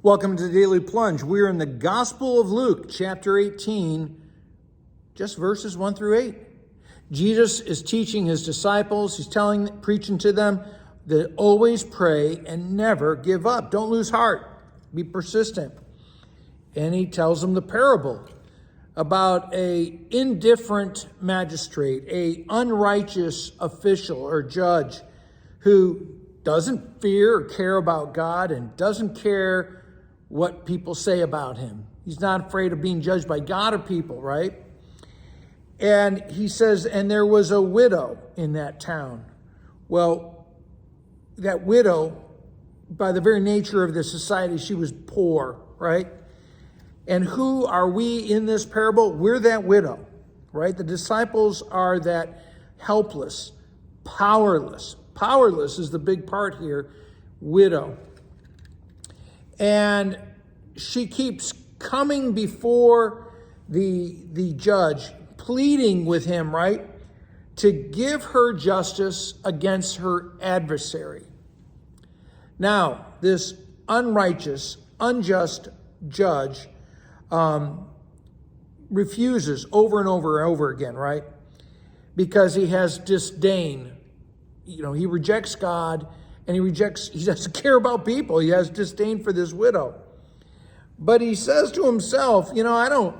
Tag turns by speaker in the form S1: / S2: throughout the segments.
S1: Welcome to Daily Plunge. We're in the Gospel of Luke, chapter 18, just verses 1 through 8. Jesus is teaching his disciples. He's preaching to them that always pray and never give up. Don't lose heart. Be persistent. And he tells them the parable about a indifferent magistrate, a unrighteous official or judge who doesn't fear or care about God and doesn't care what people say about him. He's not afraid of being judged by God or people, right? And he says, and there was a widow in that town. Well, that widow, by the very nature of the society, she was poor, right? And who are we in this parable? We're that widow, right? The disciples are that helpless, powerless. Powerless is the big part here, widow. And she keeps coming before the judge, pleading with him, right, to give her justice against her adversary. Now, this unrighteous, unjust judge refuses over and over and over again, right? Because he has disdain. You know, he rejects God and he doesn't care about people. He has disdain for this widow. But he says to himself, you know, I don't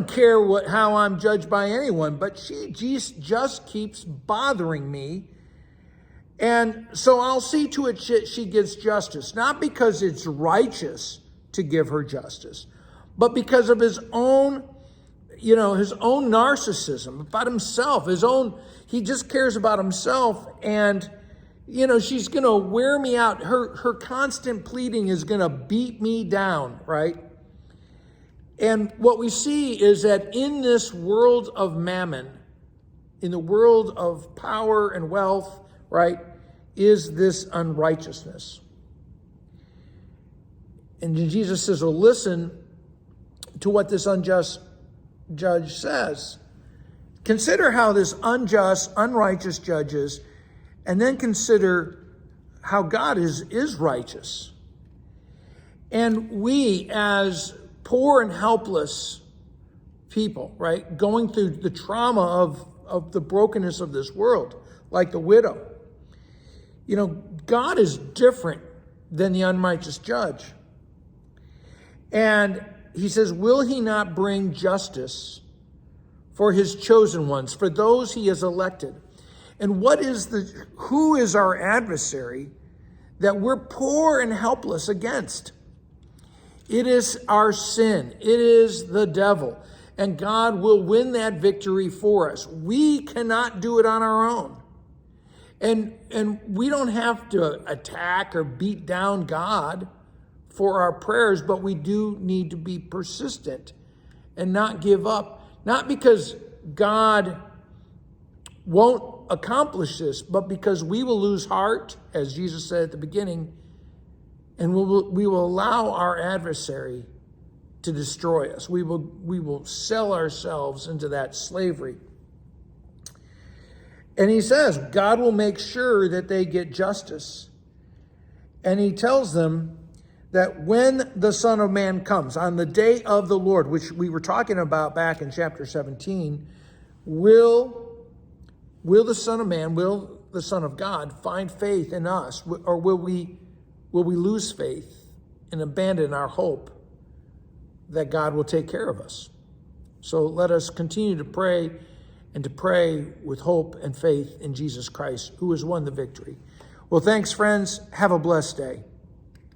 S1: care how I'm judged by anyone, but she just keeps bothering me. And so I'll see to it she gets justice, not because it's righteous to give her justice, but because of his own narcissism, about himself, he just cares about himself. And, you know, she's going to wear me out. Her constant pleading is going to beat me down, right? And what we see is that in this world of mammon, in the world of power and wealth, right, is this unrighteousness. And Jesus says, well, listen to what this unjust judge says. Consider how this unjust, unrighteous judge is, and then consider how God is righteous. And we, as poor and helpless people, right, going through the trauma of the brokenness of this world, like the widow, you know, God is different than the unrighteous judge. And he says, will he not bring justice for his chosen ones, for those he has elected? And who is our adversary that we're poor and helpless against? It is our sin. It is the devil. And God will win that victory for us. We cannot do it on our own. And we don't have to attack or beat down God for our prayers, but we do need to be persistent and not give up. Not because God won't accomplish this, but because we will lose heart, as Jesus said at the beginning, and we will allow our adversary to destroy us. We will sell ourselves into that slavery. And he says, God will make sure that they get justice. And he tells them that when the Son of Man comes, on the day of the Lord, which we were talking about back in chapter 17, will the Son of Man, will the Son of God find faith in us? Or will we lose faith and abandon our hope that God will take care of us? So let us continue to pray, and to pray with hope and faith in Jesus Christ, who has won the victory. Well, thanks, friends. Have a blessed day.